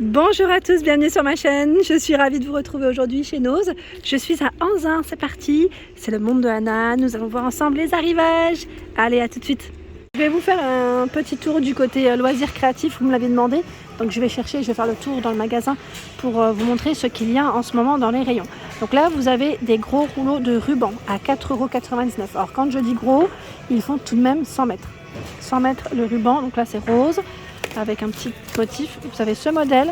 Bonjour à tous, bienvenue sur ma chaîne. Je suis ravie de vous retrouver aujourd'hui chez Nose. Je suis à Anzin, c'est parti. C'est le monde de Anna. Nous allons voir ensemble les arrivages. Allez, à tout de suite. Je vais vous faire un petit tour du côté loisirs créatifs, vous me l'avez demandé. Donc je vais faire le tour dans le magasin pour vous montrer ce qu'il y a en ce moment dans les rayons. Donc là, vous avez des gros rouleaux de ruban à 4,99 €. Alors quand je dis gros, ils font tout de même 100 mètres. 100 mètres le ruban, donc là c'est rose, avec un petit motif. Vous avez ce modèle,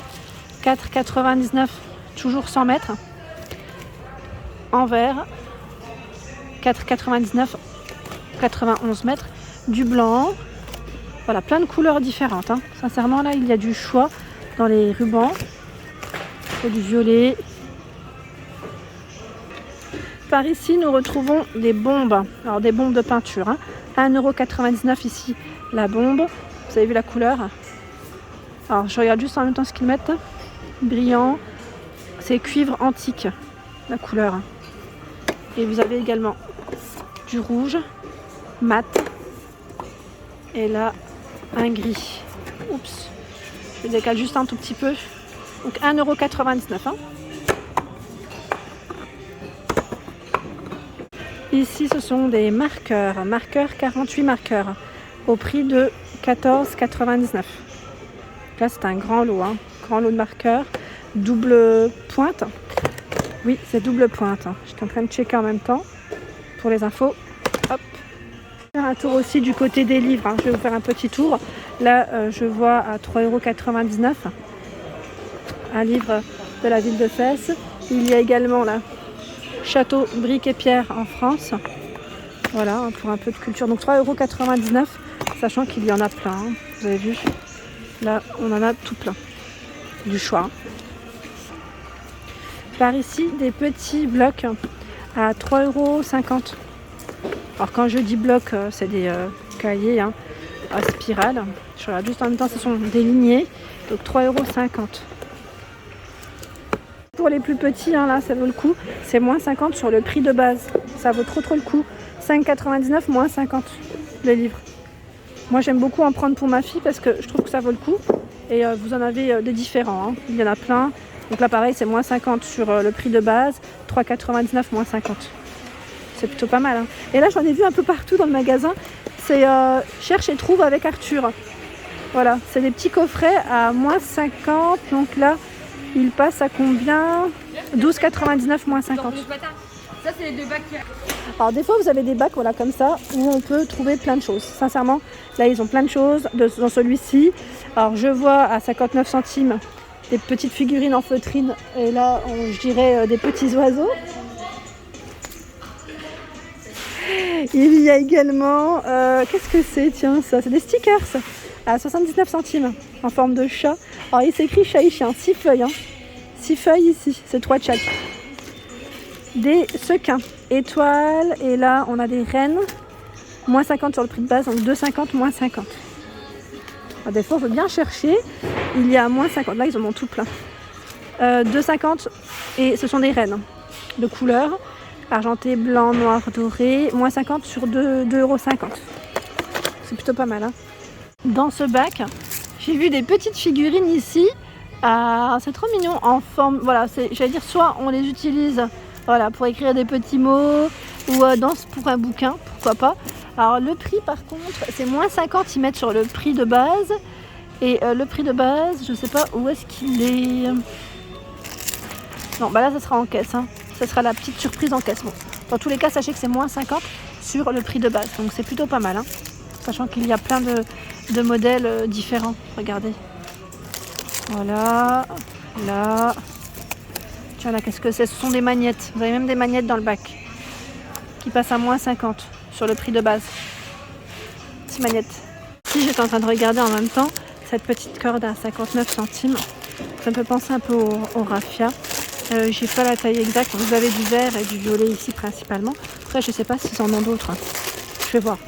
4,99 €, toujours 100 mètres. En vert, 4,99 €, 91 mètres. Du blanc, voilà, plein de couleurs différentes. Sincèrement, là, il y a du choix dans les rubans. Il y a du violet. Par ici, nous retrouvons des bombes. Alors, des bombes de peinture. 1,99 € ici, la bombe. Vous avez vu la couleur? Alors, je regarde juste en même temps ce qu'ils mettent. Brillant. C'est cuivre antique, la couleur. Et vous avez également du rouge, mat. Et là, un gris. Oups. Je décale juste un tout petit peu. Donc 1,99 €. Ici, ce sont des marqueurs. Marqueurs 48 marqueurs. Au prix de 14,99 €. Là, c'est un grand lot. Grand lot de marqueurs. Double pointe. Oui, c'est double pointe. J'étais en train de checker en même temps. Pour les infos. Hop. Faire un tour aussi du côté des livres. Je vais vous faire un petit tour. Là, je vois à 3,99 € un livre de la ville de Fès. Il y a également là Château Briques et Pierre en France. Voilà, pour un peu de culture. Donc 3,99 €, sachant qu'il y en a plein. Vous avez vu, là, on en a tout plein. Du choix. Par ici, des petits blocs à 3,50 €. Alors quand je dis bloc, c'est des cahiers à spirale. Je regarde juste en même temps, ce sont des lignées. Donc 3,50 €. Pour les plus petits, là ça vaut le coup. C'est moins 50 sur le prix de base. Ça vaut trop le coup. 5,99 €, moins 50 le livre. Moi j'aime beaucoup en prendre pour ma fille parce que je trouve que ça vaut le coup. Et vous en avez des différents. Il y en a plein. Donc là pareil, c'est moins 50 sur le prix de base. 3,99 € moins 50. C'est plutôt pas mal. Et là, j'en ai vu un peu partout dans le magasin. C'est Cherche et trouve avec Arthur. Voilà, c'est des petits coffrets à moins 50. Donc là, il passe à combien? 12,99 € moins 50. Ça, c'est les deux bacs. Alors des fois, vous avez des bacs voilà, comme ça où on peut trouver plein de choses. Sincèrement, là, ils ont plein de choses dans celui-ci. Alors, je vois à 59 centimes des petites figurines en feutrine. Et là, je dirais des petits oiseaux. Il y a également, qu'est-ce que c'est? Tiens, ça, c'est des stickers à 79 centimes en forme de chat. Alors, il s'écrit chat et chien, 6 feuilles. 6 feuilles ici, c'est 3 de chaque. Des sequins, étoiles, et là, on a des rennes. Moins 50 sur le prix de base, donc 2,50 moins 50. Alors, des fois, il faut bien chercher. Il y a moins 50, là, ils en ont tout plein. 2,50 et ce sont des rennes de couleur. Argenté, blanc, noir, doré, moins 50 sur 2,50 €. C'est plutôt pas mal. Dans ce bac, j'ai vu des petites figurines ici. C'est trop mignon en forme. Voilà, j'allais dire, soit on les utilise pour écrire des petits mots ou pour un bouquin, pourquoi pas. Alors le prix par contre, c'est moins 50, ils mettent sur le prix de base. Et le prix de base, je sais pas où est-ce qu'il est. Non, là ça sera en caisse. Ce sera la petite surprise en caisse. Bon, dans tous les cas, sachez que c'est moins 50 sur le prix de base. Donc c'est plutôt pas mal. Sachant qu'il y a plein de modèles différents. Regardez. Voilà. Là. Tiens, là, qu'est-ce que c'est? Ce sont des magnettes. Vous avez même des magnettes dans le bac. Qui passent à moins 50 sur le prix de base. Petites magnettes. Ici, j'étais en train de regarder en même temps cette petite corde à 59 centimes. Ça me fait penser un peu au raffia. J'ai pas la taille exacte. Vous avez du vert et du violet ici principalement. Après, je sais pas s'ils en ont d'autres. Je vais voir.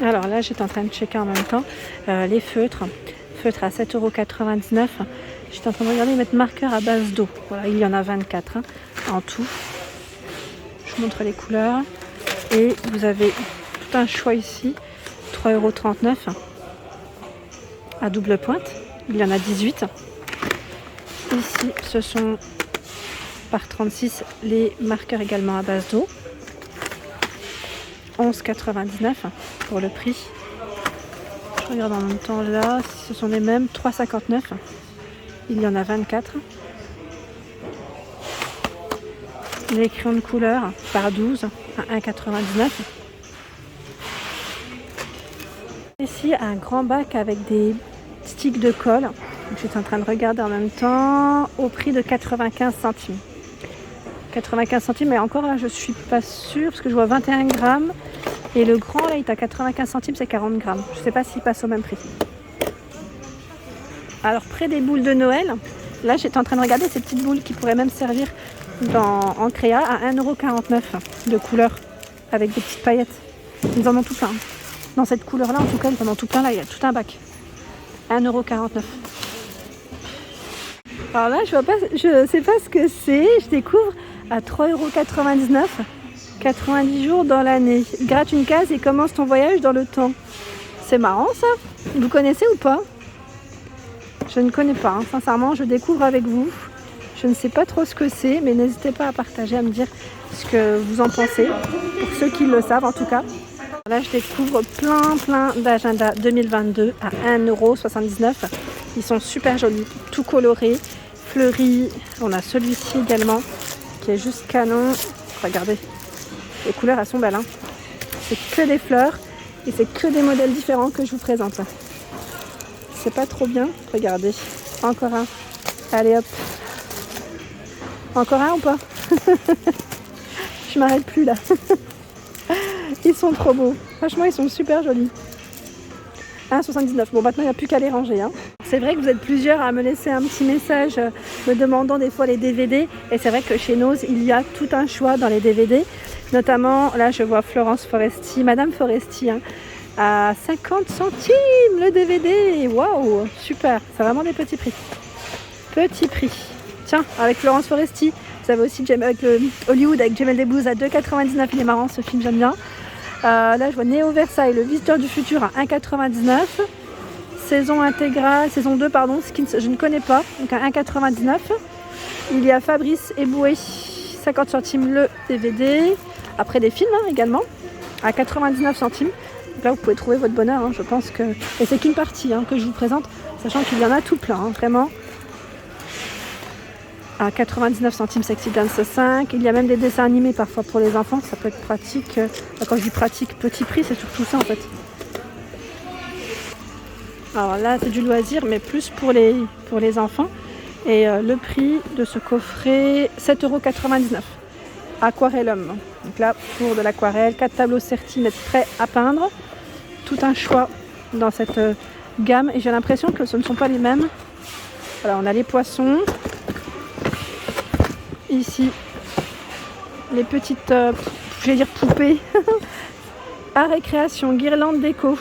Alors là, j'étais en train de checker en même temps les feutres. Feutres à 7,99 €. J'étais en train de regarder, ils mettent marqueur à base d'eau. Voilà, il y en a 24 en tout. Je vous montre les couleurs. Et vous avez tout un choix ici. 3,39 € à double pointe. Il y en a 18. Ici, ce sont par 36 les marqueurs également à base d'eau. 11,99 pour le prix. Je regarde en même temps là, ce sont les mêmes, 3,59. Il y en a 24. Les crayons de couleur par 12 à 1,99. Ici, un grand bac avec des sticks de colle. Je suis en train de regarder en même temps au prix de 95 centimes. 95 centimes, mais encore là, je suis pas sûre parce que je vois 21 grammes. Et le grand, là, il est à 95 centimes, c'est 40 grammes. Je ne sais pas s'il passe au même prix. Alors, près des boules de Noël, là, j'étais en train de regarder ces petites boules qui pourraient même servir en créa à 1,49 € de couleur avec des petites paillettes. Ils en ont tout plein. Dans cette couleur-là, en tout cas, ils en ont tout plein. Là, il y a tout un bac. 1,49 €. Alors là, je sais pas ce que c'est. Je découvre à 3,99 €. 90 jours dans l'année. Gratte une case et commence ton voyage dans le temps. C'est marrant ça. Vous connaissez ou pas? Je ne connais pas. Sincèrement, je découvre avec vous. Je ne sais pas trop ce que c'est, mais n'hésitez pas à partager, à me dire ce que vous en pensez. Pour ceux qui le savent en tout cas. Là, je découvre plein d'agendas 2022 à 1,79 €. Ils sont super jolis, tout colorés, fleuris. On a celui-ci également qui est juste canon. Regardez. Les couleurs, elles sont belles. C'est que des fleurs et c'est que des modèles différents que je vous présente. C'est pas trop bien. Regardez. Encore un. Allez hop. Encore un ou pas? Je m'arrête plus là. Ils sont trop beaux. Franchement, ils sont super jolis. 1,79 €. Bon, maintenant, il n'y a plus qu'à les ranger. C'est vrai que vous êtes plusieurs à me laisser un petit message me demandant des fois les DVD. Et c'est vrai que chez Nose, il y a tout un choix dans les DVD. Notamment, là, je vois Florence Foresti, Madame Foresti, à 50 centimes le DVD. Waouh, super. C'est vraiment des petits prix. Petits prix. Tiens, avec Florence Foresti, vous avez aussi avec Hollywood avec Jamel Debbouze à 2,99 €. Il est marrant ce film, j'aime bien. Là, je vois Néo Versailles, le visiteur du futur à 1,99 €. Saison intégrale, saison 2, pardon, Skins, je ne connais pas, donc à 1,99 €. Il y a Fabrice Eboué, 50 centimes le DVD. Après des films également, à 99 centimes. Donc là, vous pouvez trouver votre bonheur, je pense que... Et c'est qu'une partie que je vous présente, sachant qu'il y en a tout plein, vraiment. À 99 centimes, Sexy Dance 5. Il y a même des dessins animés parfois pour les enfants, ça peut être pratique. Quand je dis pratique, petit prix, c'est surtout ça en fait. Alors là, c'est du loisir, mais plus pour les enfants. Et le prix de ce coffret, 7,99 €. Aquarellum. Donc là, pour de l'aquarelle, 4 tableaux Certi prêts à peindre. Tout un choix dans cette gamme. Et j'ai l'impression que ce ne sont pas les mêmes. Alors, on a les poissons. Ici, les petites, poupées. À récréation, guirlande déco.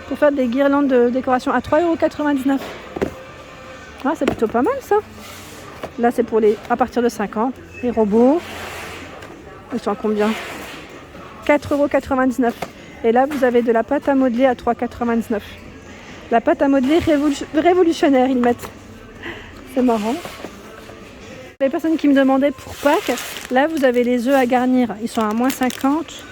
Pour faire des guirlandes de décoration à 3,99 €. Ah, c'est plutôt pas mal ça. Là, c'est pour à partir de 5 ans. Les robots. Ils sont à combien? 4,99 €. Et là, vous avez de la pâte à modeler à 3,99 €. La pâte à modeler révolutionnaire, ils mettent. C'est marrant. Les personnes qui me demandaient pour Pâques, là, vous avez les œufs à garnir. Ils sont à moins 50,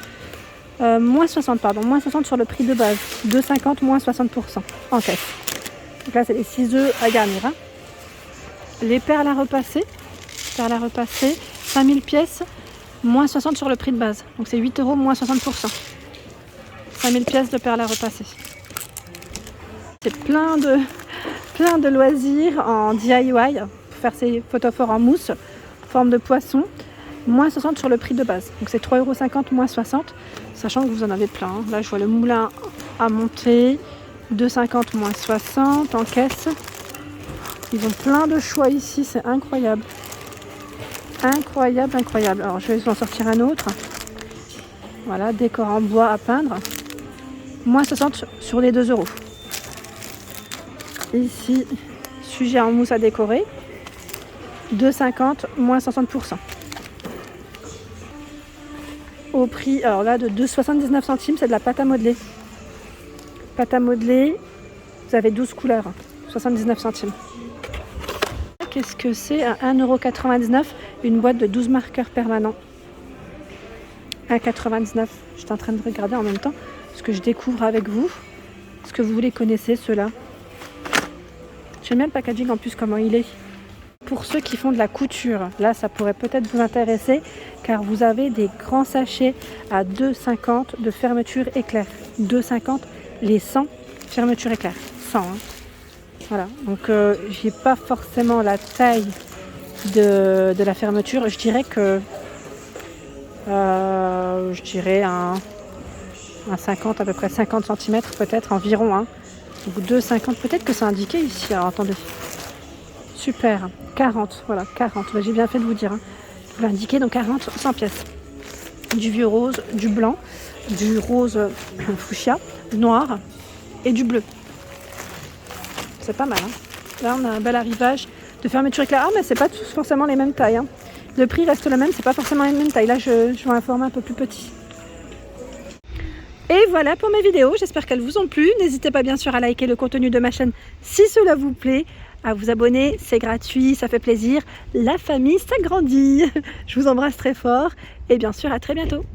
moins 60, pardon. Moins 60 sur le prix de base. 2,50, moins 60% en caisse. Donc là, c'est les 6 œufs à garnir. Les perles à repasser. 5000 pièces. Moins 60 sur le prix de base. Donc c'est 8 €, moins 60%. 5000 pièces de perles à repasser. C'est plein de loisirs en DIY. Pour faire ces photophores en mousse, forme de poisson. Moins 60 sur le prix de base. Donc c'est 3,50 €, moins 60. Sachant que vous en avez plein. Là, je vois le moulin à monter. 2,50, moins 60 en caisse. Ils ont plein de choix ici. C'est incroyable. Incroyable. Alors, je vais vous en sortir un autre. Voilà, décor en bois à peindre. Moins 60 sur les 2 €. Ici, sujet en mousse à décorer. 2,50, moins 60%. Au prix, alors là, de 2,79 centimes, c'est de la pâte à modeler. Pâte à modeler, vous avez 12 couleurs. 79 centimes. Ok, Qu'est-ce que c'est? À 1,99 €, une boîte de 12 marqueurs permanents. 1,99 €. J'étais en train de regarder en même temps ce que je découvre avec vous. Est-ce que vous les connaissez, ceux-là? J'aime bien le packaging en plus, comment il est. Pour ceux qui font de la couture, là ça pourrait peut-être vous intéresser car vous avez des grands sachets à 2,50 € de fermeture éclair. 2,50 € les 100 fermeture éclair. 100 hein. Voilà, donc j'ai pas forcément la taille de la fermeture. Je dirais que un 50, à peu près 50 cm peut-être environ. Hein. Donc 2,50, peut-être que c'est indiqué ici. Alors attendez. Super, 40, voilà, 40. Bah, j'ai bien fait de vous dire. Hein. Je vous l'ai indiqué, donc 40, 100 pièces. Du vieux rose, du blanc, du rose fuchsia, noir et du bleu. C'est pas mal. Hein. Là, on a un bel arrivage de fermeture éclair. Ah, mais c'est pas tous forcément les mêmes tailles. Hein. Le prix reste le même, c'est pas forcément les mêmes tailles. Là, je vois un format un peu plus petit. Et voilà pour mes vidéos, j'espère qu'elles vous ont plu. N'hésitez pas bien sûr à liker le contenu de ma chaîne si cela vous plaît, à vous abonner, c'est gratuit, ça fait plaisir. La famille s'agrandit. Je vous embrasse très fort et bien sûr à très bientôt.